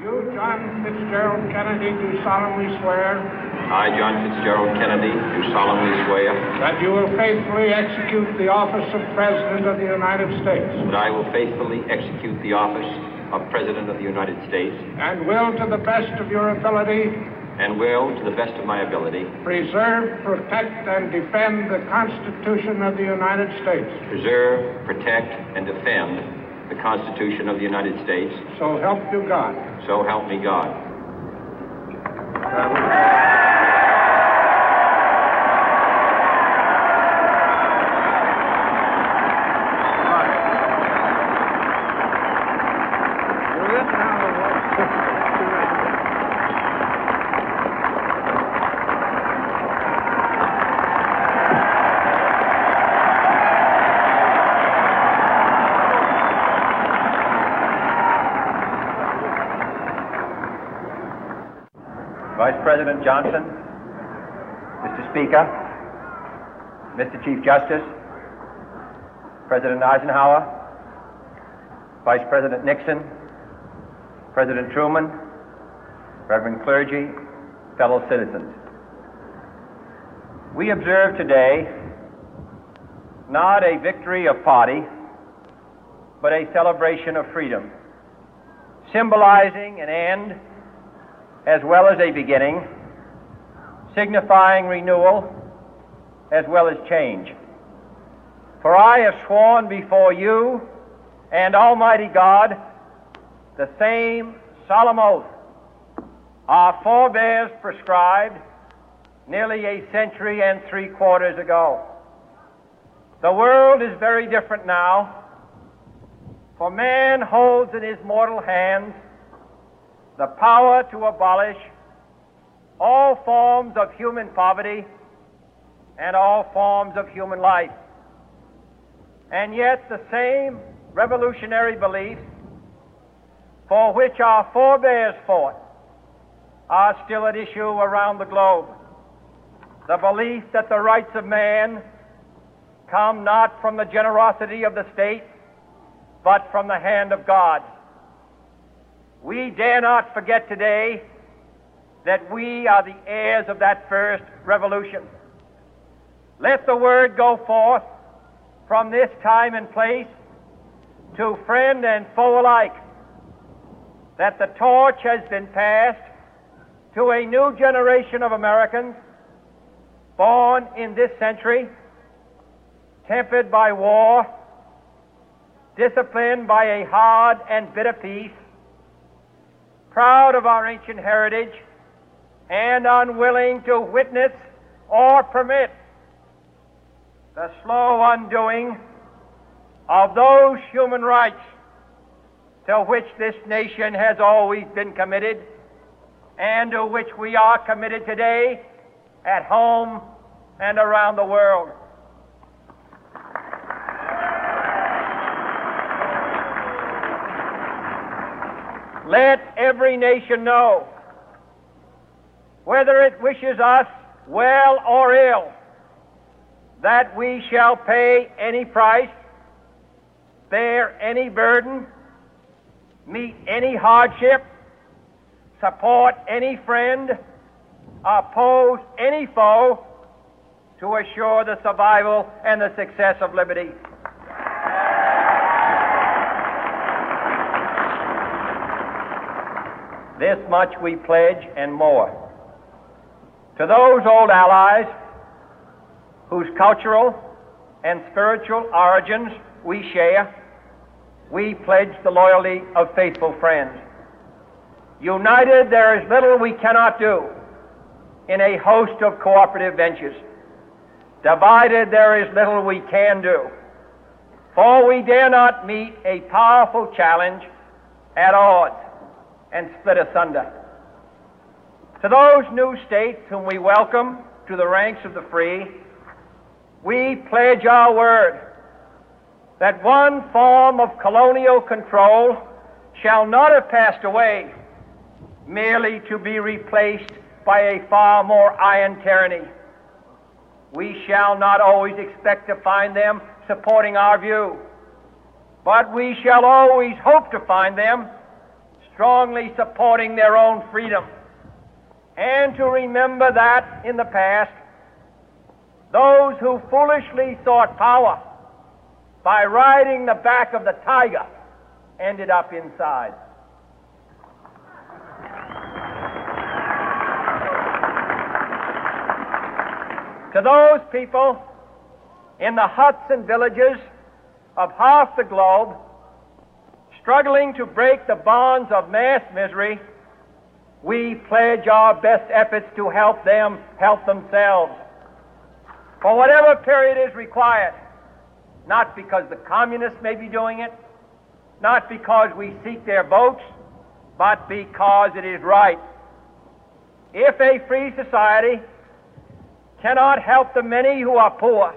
You, John Fitzgerald Kennedy, do solemnly swear I, John Fitzgerald Kennedy, do solemnly swear that you will faithfully execute the office of President of the United States that I will faithfully execute the office of President of the United States and will, to the best of your ability, and will, to the best of my ability, preserve, protect, and defend the Constitution of the United States. preserve, protect, and defend the Constitution of the United States. So help you God. So help me God. Vice President Johnson, Mr. Speaker, Mr. Chief Justice, President Eisenhower, Vice President Nixon, President Truman, Reverend clergy, fellow citizens. We observe today not a victory of party, but a celebration of freedom, symbolizing an end as well as a beginning, signifying renewal as well as change. For I have sworn before you and Almighty God the same solemn oath our forebears prescribed nearly a century and 3/4 ago. The world is very different now, for man holds in his mortal hands the power to abolish all forms of human poverty and all forms of human life. And yet the same revolutionary beliefs for which our forebears fought are still at issue around the globe. The belief that the rights of man come not from the generosity of the state, but from the hand of God. We dare not forget today that we are the heirs of that first revolution. Let the word go forth from this time and place to friend and foe alike that the torch has been passed to a new generation of Americans born in this century, tempered by war, disciplined by a hard and bitter peace, proud of our ancient heritage, and unwilling to witness or permit the slow undoing of those human rights to which this nation has always been committed and to which we are committed today at home and around the world. Let every nation know, whether it wishes us well or ill, that we shall pay any price, bear any burden, meet any hardship, support any friend, oppose any foe to assure the survival and the success of liberty. This much we pledge and more. To those old allies whose cultural and spiritual origins we share, we pledge the loyalty of faithful friends. United, there is little we cannot do in a host of cooperative ventures. Divided, there is little we can do, for we dare not meet a powerful challenge at odds and split asunder. To those new states whom we welcome to the ranks of the free, we pledge our word that one form of colonial control shall not have passed away merely to be replaced by a far more iron tyranny. We shall not always expect to find them supporting our view, but we shall always hope to find them strongly supporting their own freedom, and to remember that in the past, those who foolishly sought power by riding the back of the tiger ended up inside. To those people in the huts and villages of half the globe struggling to break the bonds of mass misery, we pledge our best efforts to help them help themselves for whatever period is required, not because the communists may be doing it, not because we seek their votes, but because it is right. If a free society cannot help the many who are poor,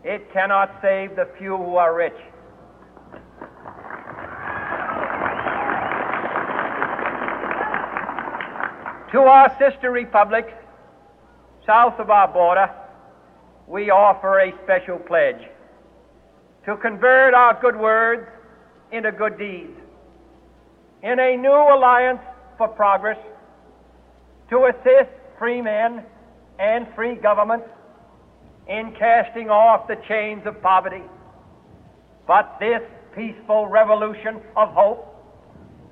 it cannot save the few who are rich. To our sister republics south of our border, we offer a special pledge to convert our good words into good deeds, in a new alliance for progress, to assist free men and free governments in casting off the chains of poverty. But this peaceful revolution of hope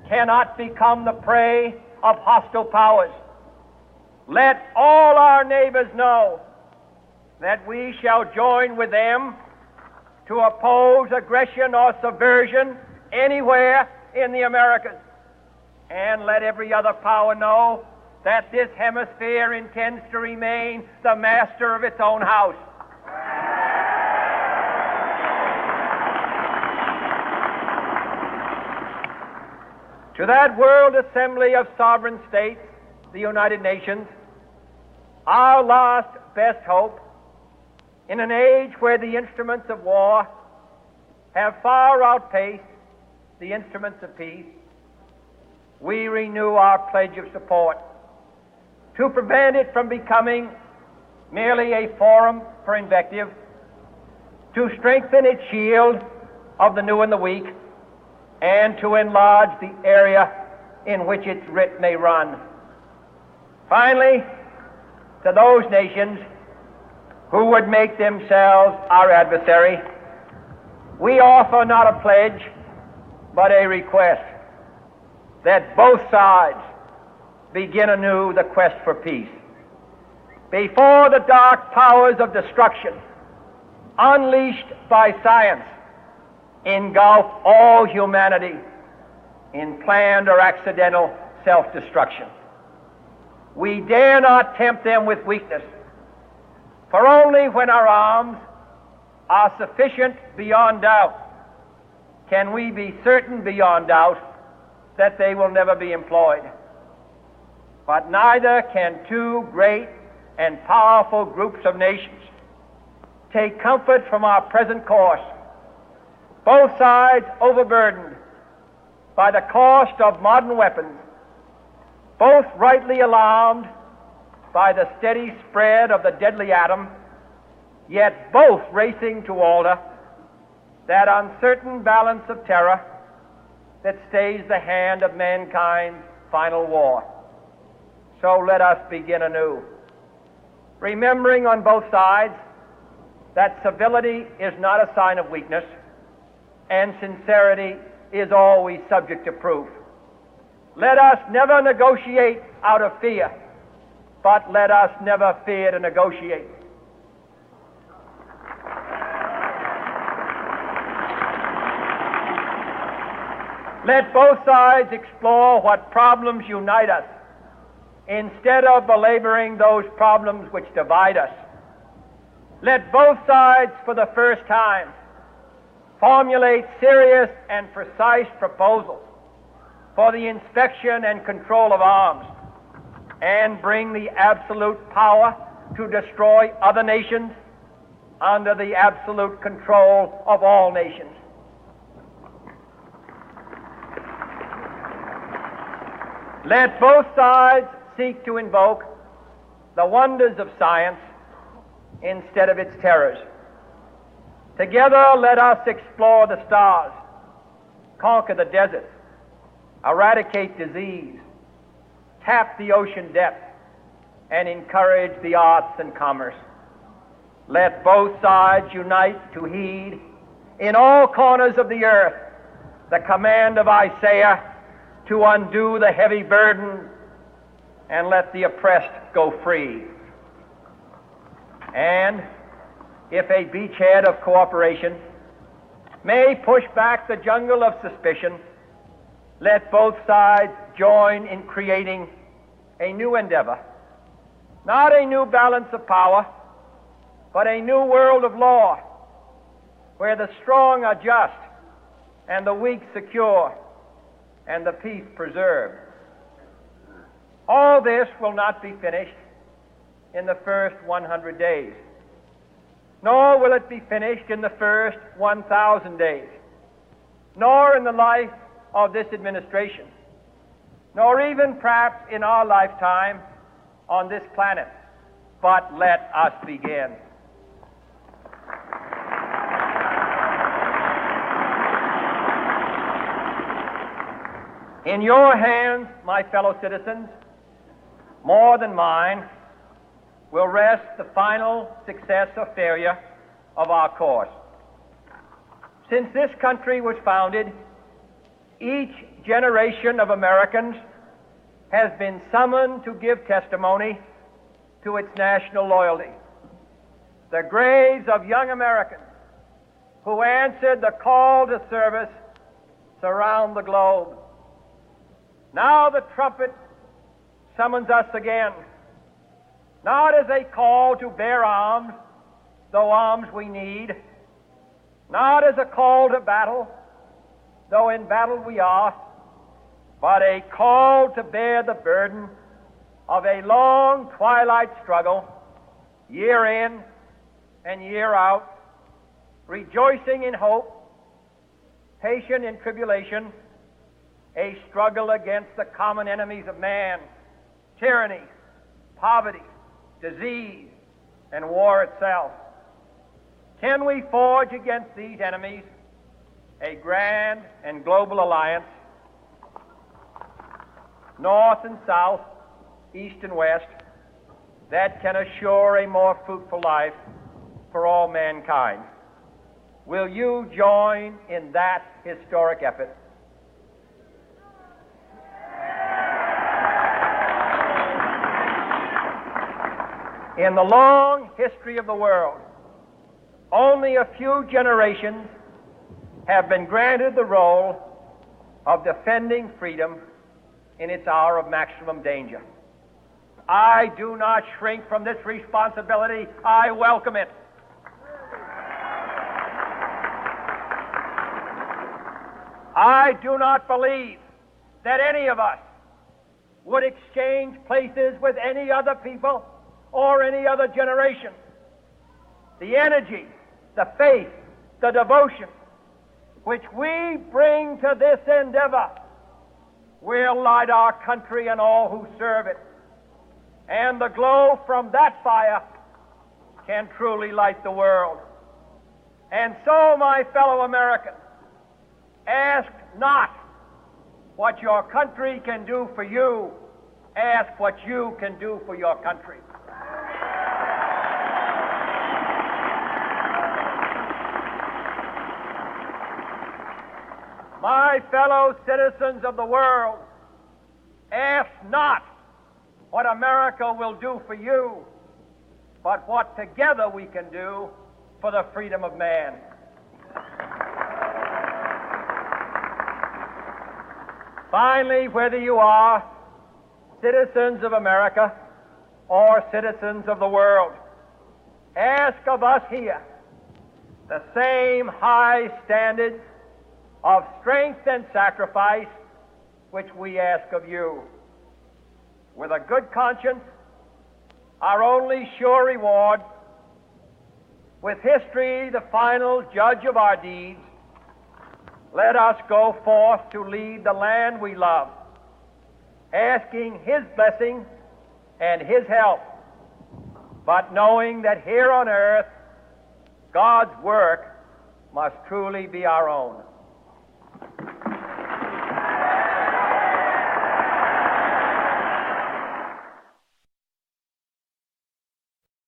cannot become the prey of hostile powers. Let all our neighbors know that we shall join with them to oppose aggression or subversion anywhere in the Americas. And let every other power know that this hemisphere intends to remain the master of its own house. To that World Assembly of Sovereign States, the United Nations, our last best hope, in an age where the instruments of war have far outpaced the instruments of peace, we renew our pledge of support to prevent it from becoming merely a forum for invective, to strengthen its shield of the new and the weak, and to enlarge the area in which its writ may run. Finally, to those nations who would make themselves our adversary, we offer not a pledge, but a request that both sides begin anew the quest for peace. Before the dark powers of destruction, unleashed by science, engulf all humanity in planned or accidental self-destruction, we dare not tempt them with weakness, for only when our arms are sufficient beyond doubt can we be certain beyond doubt that they will never be employed. But neither can two great and powerful groups of nations take comfort from our present course, both sides overburdened by the cost of modern weapons, both rightly alarmed by the steady spread of the deadly atom, yet both racing to alter that uncertain balance of terror that stays the hand of mankind's final war. So let us begin anew, remembering on both sides that civility is not a sign of weakness, and sincerity is always subject to proof. Let us never negotiate out of fear, but let us never fear to negotiate. Let both sides explore what problems unite us, instead of belaboring those problems which divide us. Let both sides, for the first time, formulate serious and precise proposals for the inspection and control of arms, and bring the absolute power to destroy other nations under the absolute control of all nations. Let both sides seek to invoke the wonders of science instead of its terrors. Together, let us explore the stars, conquer the deserts, eradicate disease, tap the ocean depth, and encourage the arts and commerce. Let both sides unite to heed in all corners of the earth the command of Isaiah to undo the heavy burden and let the oppressed go free. And if a beachhead of cooperation may push back the jungle of suspicion, let both sides join in creating a new endeavor, not a new balance of power, but a new world of law, where the strong are just and the weak secure and the peace preserved. All this will not be finished in the first 100 days, nor will it be finished in the first 1,000 days, nor in the life of this administration, nor even perhaps in our lifetime on this planet. But let us begin. In your hands, my fellow citizens, more than mine, will rest the final success or failure of our course. Since this country was founded, each generation of Americans has been summoned to give testimony to its national loyalty. The graves of young Americans who answered the call to service surround the globe. Now the trumpet summons us again, not as a call to bear arms, though arms we need, not as a call to battle, though in battle we are, but a call to bear the burden of a long twilight struggle, year in and year out, rejoicing in hope, patient in tribulation, a struggle against the common enemies of man, tyranny, poverty, disease, and war itself. Can we forge against these enemies a grand and global alliance, north and south, east and west, that can assure a more fruitful life for all mankind? Will you join in that historic effort? In the long history of the world, only a few generations have been granted the role of defending freedom in its hour of maximum danger. I do not shrink from this responsibility. I welcome it. I do not believe that any of us would exchange places with any other people or any other generation. The energy, the faith, the devotion which we bring to this endeavor will light our country and all who serve it. And the glow from that fire can truly light the world. And so, my fellow Americans, ask not what your country can do for you. Ask what you can do for your country. My fellow citizens of the world, ask not what America will do for you, but what together we can do for the freedom of man. Finally, whether you are citizens of America or citizens of the world, ask of us here the same high standards of strength and sacrifice which we ask of you. With a good conscience, our only sure reward, with history the final judge of our deeds, let us go forth to lead the land we love, asking His blessing and His help, but knowing that here on earth God's work must truly be our own.